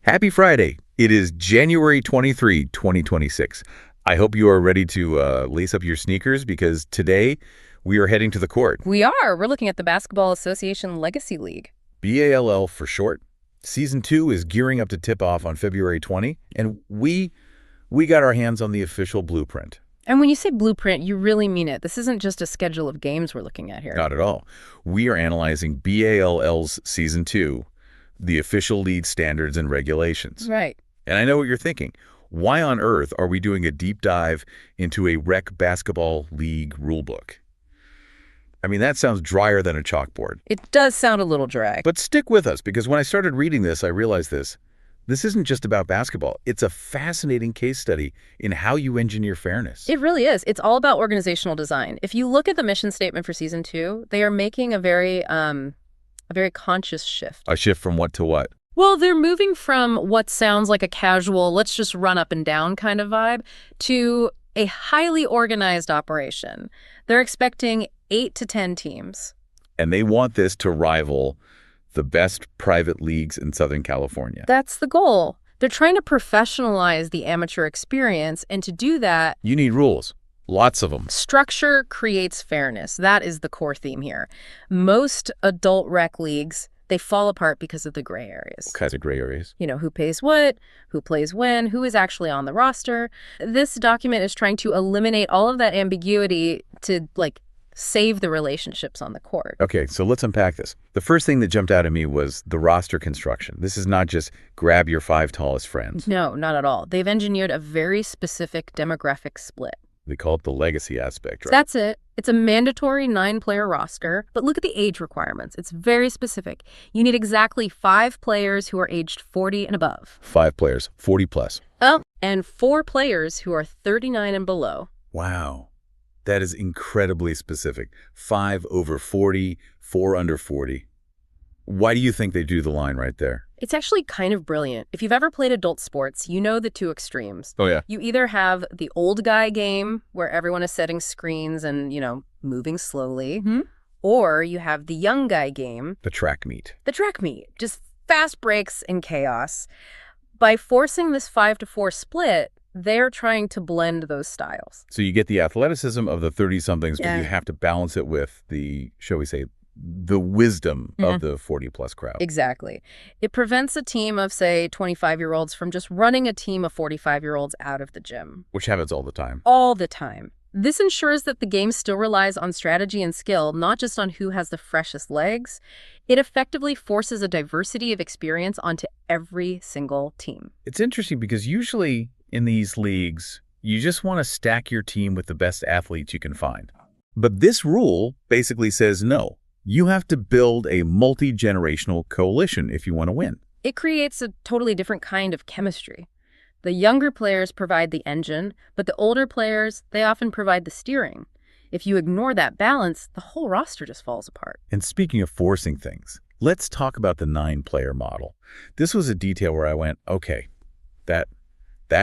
Happy Friday. It is January 23, 2026. I hope you are ready to lace up your sneakers because today we are heading to the court. We are. We're looking at the Basketball Association Legacy League. B.A.L.L. for short. Season 2 is gearing up to tip off on February 20, and we got our hands on the official blueprint. And when you say blueprint, you really mean it. This isn't just a schedule of games we're looking at here. Not at all. We are analyzing B.A.L.L.'s Season 2, the official league standards and regulations. Right. And I know what you're thinking. Why on earth are we doing a deep dive into a rec basketball league rulebook? I mean, that sounds drier than a chalkboard. It does sound a little dry. But stick with us, because when I started reading this, I realized this. This isn't just about basketball. It's a fascinating case study in how you engineer fairness. It really is. It's all about organizational design. If you look at the mission statement for Season 2, they are making a very conscious shift. A shift from what to what? Well, they're moving from what sounds like a casual, let's just run up and down kind of vibe to a highly organized operation. They're expecting 8 to 10 teams. And they want this to rival the best private leagues in Southern California. That's the goal. They're trying to professionalize the amateur experience, and to do that, you need rules. Lots of them. Structure creates fairness. That is the core theme here. Most adult rec leagues, they fall apart because of the gray areas. What kinds of gray areas? You know, who pays what, who plays when, who is actually on the roster. This document is trying to eliminate all of that ambiguity to, save the relationships on the court. Okay, so let's unpack this. The first thing that jumped out at me was the roster construction. This is not just grab your 5 tallest friends. No, not at all. They've engineered a very specific demographic split. They call it the legacy aspect, right? That's it. It's a mandatory 9-player roster, but look at the age requirements. It's very specific. You need exactly 5 players who are aged 40 and above. 5 players, 40 plus. Oh, and 4 players who are 39 and below. Wow. That is incredibly specific. 5 over 40, 4 under 40. Why do you think they do the line right there? It's actually kind of brilliant. If you've ever played adult sports, you know the 2 extremes. Oh, yeah. You either have the old guy game where everyone is setting screens and, moving slowly, or you have the young guy game. The track meet. The track meet. Just fast breaks and chaos. By forcing this 5-to-4 split, they're trying to blend those styles. So you get the athleticism of the 30-somethings, but you have to balance it with the, shall we say, the wisdom of the 40-plus crowd. Exactly. It prevents a team of, say, 25-year-olds from just running a team of 45-year-olds out of the gym. Which happens all the time. All the time. This ensures that the game still relies on strategy and skill, not just on who has the freshest legs. It effectively forces a diversity of experience onto every single team. It's interesting because usually in these leagues, you just want to stack your team with the best athletes you can find. But this rule basically says no. You have to build a multi-generational coalition if you want to win. It creates a totally different kind of chemistry. The younger players provide the engine, but the older players, they often provide the steering. If you ignore that balance, the whole roster just falls apart. And speaking of forcing things, let's talk about the 9-player model. This was a detail where I went, okay, that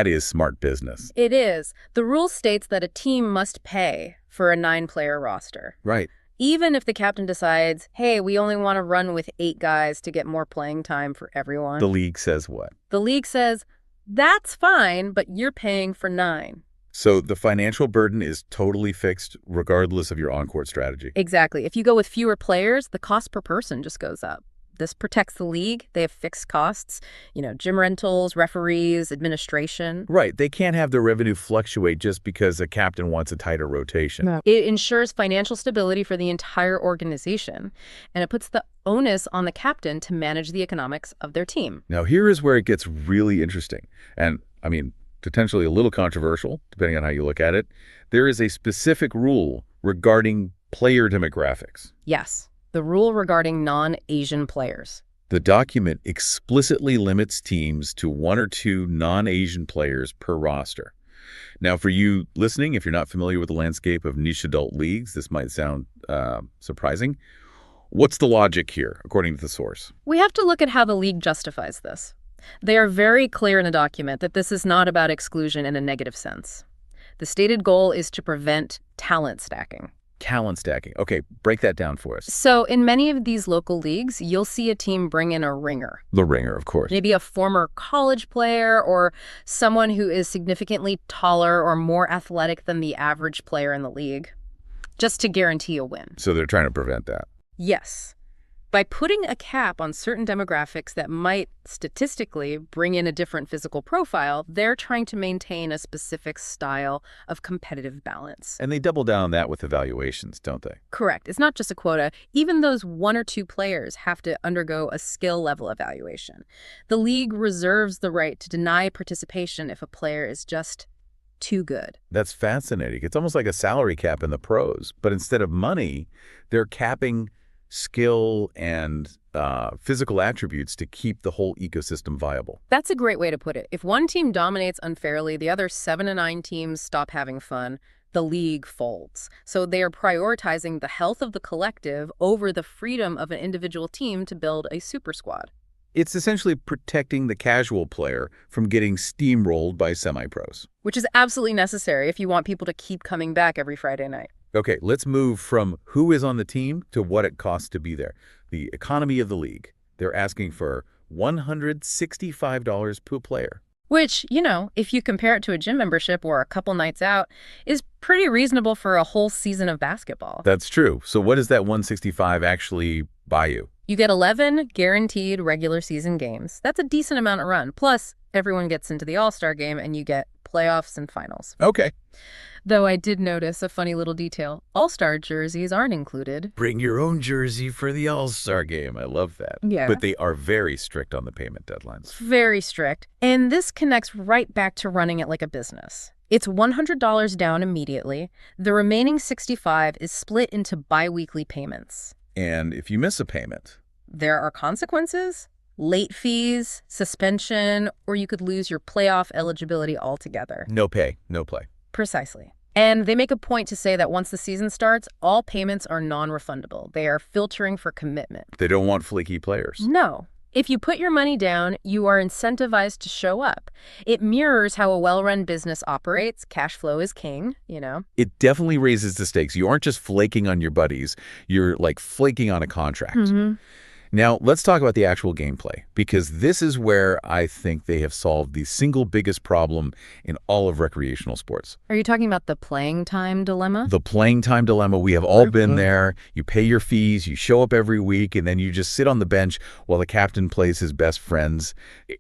is smart business. It is. The rule states that a team must pay for a 9-player roster. Right. Even if the captain decides, hey, we only want to run with 8 guys to get more playing time for everyone. The league says what? The league says, that's fine, but you're paying for 9. So the financial burden is totally fixed regardless of your on-court strategy. Exactly. If you go with fewer players, the cost per person just goes up. This protects the league. They have fixed costs, gym rentals, referees, administration. Right. They can't have their revenue fluctuate just because a captain wants a tighter rotation. No. It ensures financial stability for the entire organization, and it puts the onus on the captain to manage the economics of their team. Now, here is where it gets really interesting. And, potentially a little controversial, depending on how you look at it. There is a specific rule regarding player demographics. Yes. The rule regarding non-Asian players. The document explicitly limits teams to 1 or 2 non-Asian players per roster. Now, for you listening, if you're not familiar with the landscape of niche adult leagues, this might sound surprising. What's the logic here, according to the source? We have to look at how the league justifies this. They are very clear in the document that this is not about exclusion in a negative sense. The stated goal is to prevent talent stacking. Talent stacking. Okay, break that down for us. So in many of these local leagues, you'll see a team bring in a ringer. The ringer, of course. Maybe a former college player or someone who is significantly taller or more athletic than the average player in the league, just to guarantee a win. So they're trying to prevent that. Yes. By putting a cap on certain demographics that might statistically bring in a different physical profile, they're trying to maintain a specific style of competitive balance. And they double down on that with evaluations, don't they? Correct. It's not just a quota. Even those 1 or 2 players have to undergo a skill level evaluation. The league reserves the right to deny participation if a player is just too good. That's fascinating. It's almost like a salary cap in the pros, but instead of money, they're capping skill and physical attributes to keep the whole ecosystem viable. That's a great way to put it. If one team dominates unfairly, the other 7 to 9 teams stop having fun, the league folds. So they are prioritizing the health of the collective over the freedom of an individual team to build a super squad. It's essentially protecting the casual player from getting steamrolled by semi-pros. Which is absolutely necessary if you want people to keep coming back every Friday night. Okay, let's move from who is on the team to what it costs to be there. The economy of the league. They're asking for $165 per player. Which, if you compare it to a gym membership or a couple nights out, is pretty reasonable for a whole season of basketball. That's true. So what does that $165 actually buy you? You get 11 guaranteed regular season games. That's a decent amount to run. Plus, everyone gets into the All-Star game and you get playoffs and finals. Okay. Though I did notice a funny little detail. All-Star jerseys aren't included. Bring your own jersey for the All-Star game. I love that. Yeah. But they are very strict on the payment deadlines. Very strict. And this connects right back to running it like a business. It's $100 down immediately. The remaining $65 is split into bi-weekly payments. And if you miss a payment, there are consequences, late fees, suspension, or you could lose your playoff eligibility altogether. no pay, no play. Precisely. And they make a point to say that once the season starts, all payments are non-refundable. They are filtering for commitment. They don't want flaky players. No. If you put your money down, you are incentivized to show up. It mirrors how a well-run business operates. Cash flow is king, It definitely raises the stakes. You aren't just flaking on your buddies. You're like flaking on a contract. Now, let's talk about the actual gameplay, because this is where I think they have solved the single biggest problem in all of recreational sports. Are you talking about the playing time dilemma? The playing time dilemma. We have all been there. You pay your fees, you show up every week, and then you just sit on the bench while the captain plays his best friends.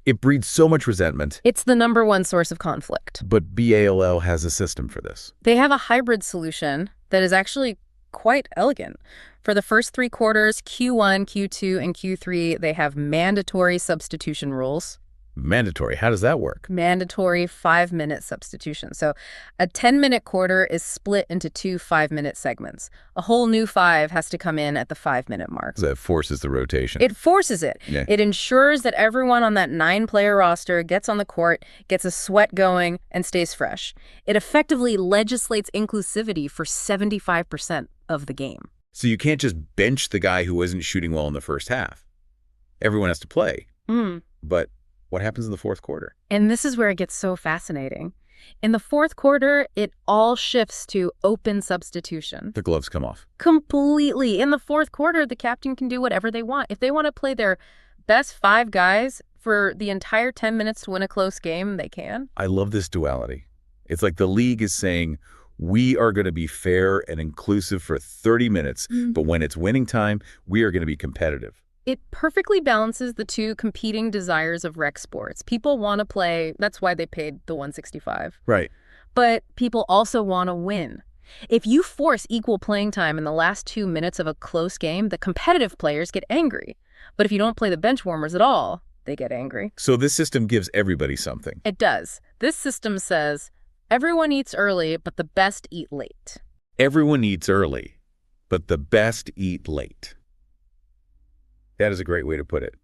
It breeds so much resentment. It's the #1 source of conflict. But B.A.L.L. has a system for this. They have a hybrid solution that is actually quite elegant. For the first 3 quarters, Q1, Q2, and Q3, they have mandatory substitution rules. Mandatory. How does that work? Mandatory 5-minute substitution. So a 10-minute quarter is split into 2 5-minute segments. A whole new 5 has to come in at the 5-minute mark. That forces the rotation. It forces it. Yeah. It ensures that everyone on that 9-player roster gets on the court, gets a sweat going, and stays fresh. It effectively legislates inclusivity for 75% of the game. So you can't just bench the guy who wasn't shooting well in the first half. Everyone has to play. But what happens in the fourth quarter? And this is where it gets so fascinating. In the fourth quarter, it all shifts to open substitution. The gloves come off. Completely. In the fourth quarter, the captain can do whatever they want. If they want to play their best 5 guys for the entire 10 minutes to win a close game, they can. I love this duality. It's like the league is saying, we are going to be fair and inclusive for 30 minutes, but when it's winning time, we are going to be competitive. It perfectly balances the two competing desires of rec sports. People want to play. That's why they paid the $165. Right. But people also want to win. If you force equal playing time in the last 2 minutes of a close game, the competitive players get angry. But if you don't play the bench warmers at all, they get angry. So this system gives everybody something. It does. This system says, everyone eats early, but the best eat late. Everyone eats early, but the best eat late. That is a great way to put it.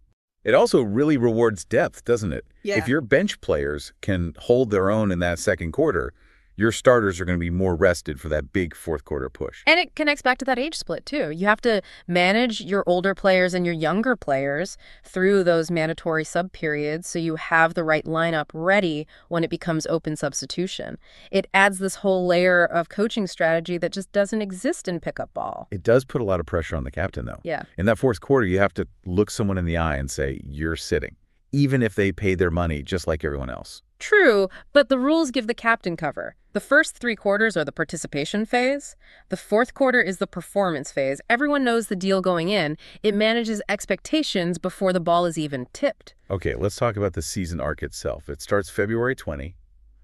It also really rewards depth, doesn't it? Yeah. If your bench players can hold their own in that second quarter, Your starters are going to be more rested for that big fourth quarter push. And it connects back to that age split, too. You have to manage your older players and your younger players through those mandatory sub-periods so you have the right lineup ready when it becomes open substitution. It adds this whole layer of coaching strategy that just doesn't exist in pickup ball. It does put a lot of pressure on the captain, though. Yeah. In that fourth quarter, you have to look someone in the eye and say, you're sitting, even if they pay their money just like everyone else. True, but the rules give the captain cover. The first 3 quarters are the participation phase. The fourth quarter is the performance phase. Everyone knows the deal going in. It manages expectations before the ball is even tipped. Okay, let's talk about the season arc itself. It starts February 20,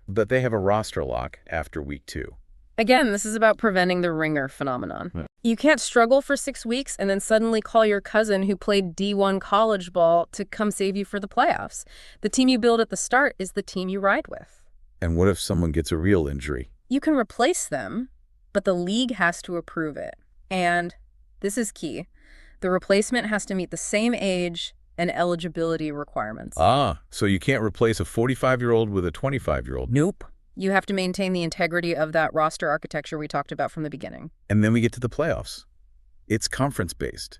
but they have a roster lock after week 2. Again, this is about preventing the ringer phenomenon. Yeah. You can't struggle for 6 weeks and then suddenly call your cousin who played D1 college ball to come save you for the playoffs. The team you build at the start is the team you ride with. And what if someone gets a real injury? You can replace them, but the league has to approve it. And this is key. The replacement has to meet the same age and eligibility requirements. So you can't replace a 45-year-old with a 25-year-old. Nope. You have to maintain the integrity of that roster architecture we talked about from the beginning. And then we get to the playoffs. It's conference-based.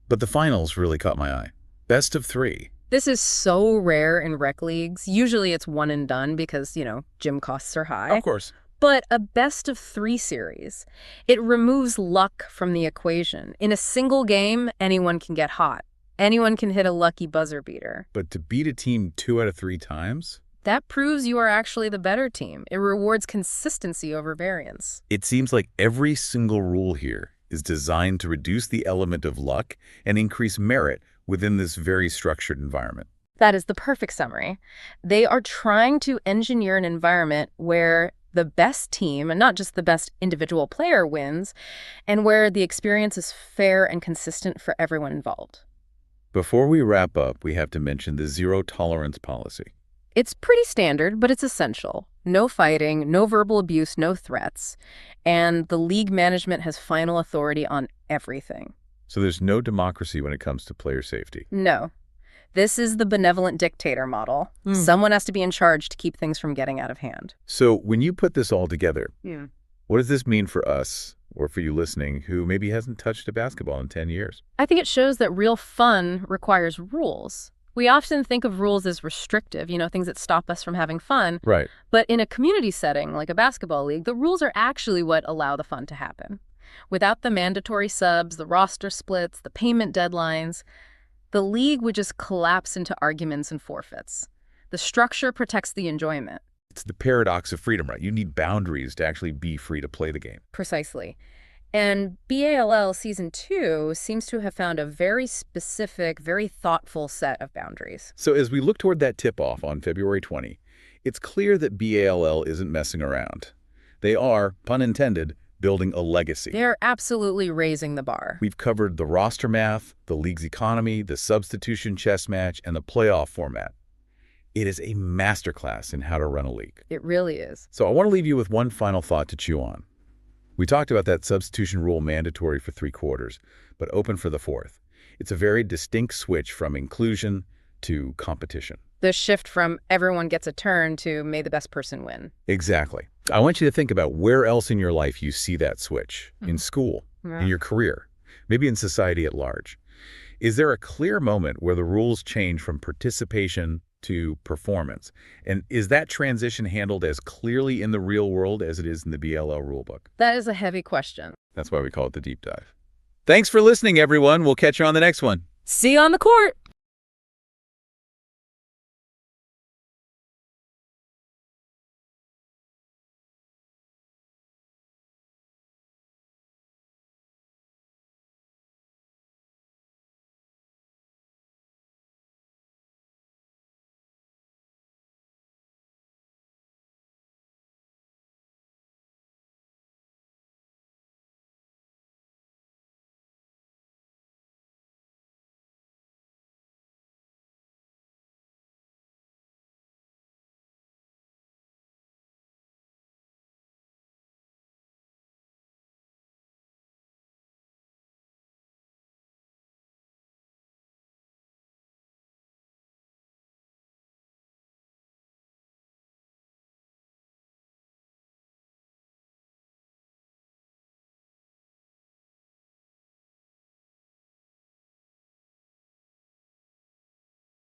But the finals really caught my eye. Best of 3. This is so rare in rec leagues. Usually it's one and done because, gym costs are high. Of course. But a best of 3 series, it removes luck from the equation. In a single game, anyone can get hot. Anyone can hit a lucky buzzer beater. But to beat a team 2 out of 3 times? That proves you are actually the better team. It rewards consistency over variance. It seems like every single rule here is designed to reduce the element of luck and increase merit within this very structured environment. That is the perfect summary. They are trying to engineer an environment where the best team, and not just the best individual player, wins, and where the experience is fair and consistent for everyone involved. Before we wrap up, we have to mention the zero-tolerance policy. It's pretty standard, but it's essential. No fighting, no verbal abuse, no threats. And the league management has final authority on everything. So there's no democracy when it comes to player safety. No. This is the benevolent dictator model. Someone has to be in charge to keep things from getting out of hand. So when you put this all together, Yeah. what does this mean for us, or for you listening, who maybe hasn't touched a basketball in 10 years? I think it shows that real fun requires rules. We often think of rules as restrictive, things that stop us from having fun. Right. But in a community setting, like a basketball league, the rules are actually what allow the fun to happen. Without the mandatory subs, the roster splits, the payment deadlines, the league would just collapse into arguments and forfeits. The structure protects the enjoyment. It's the paradox of freedom, right? You need boundaries to actually be free to play the game. Precisely. And B.A.L.L. Season 2 seems to have found a very specific, very thoughtful set of boundaries. So as we look toward that tip-off on February 20, it's clear that B.A.L.L. isn't messing around. They are, pun intended, building a legacy. They're absolutely raising the bar. We've covered the roster math, the league's economy, the substitution chess match, and the playoff format. It is a masterclass in how to run a league. It really is. So I want to leave you with one final thought to chew on. We talked about that substitution rule mandatory for 3 quarters, but open for the 4th. It's a very distinct switch from inclusion to competition. The shift from everyone gets a turn to may the best person win. Exactly. I want you to think about where else in your life you see that switch. In school, in your career, maybe in society at large. Is there a clear moment where the rules change from participation to performance? And is that transition handled as clearly in the real world as it is in the B.A.L.L. rulebook? That is a heavy question. That's why we call it the deep dive. Thanks for listening, everyone. We'll catch you on the next one. See you on the court.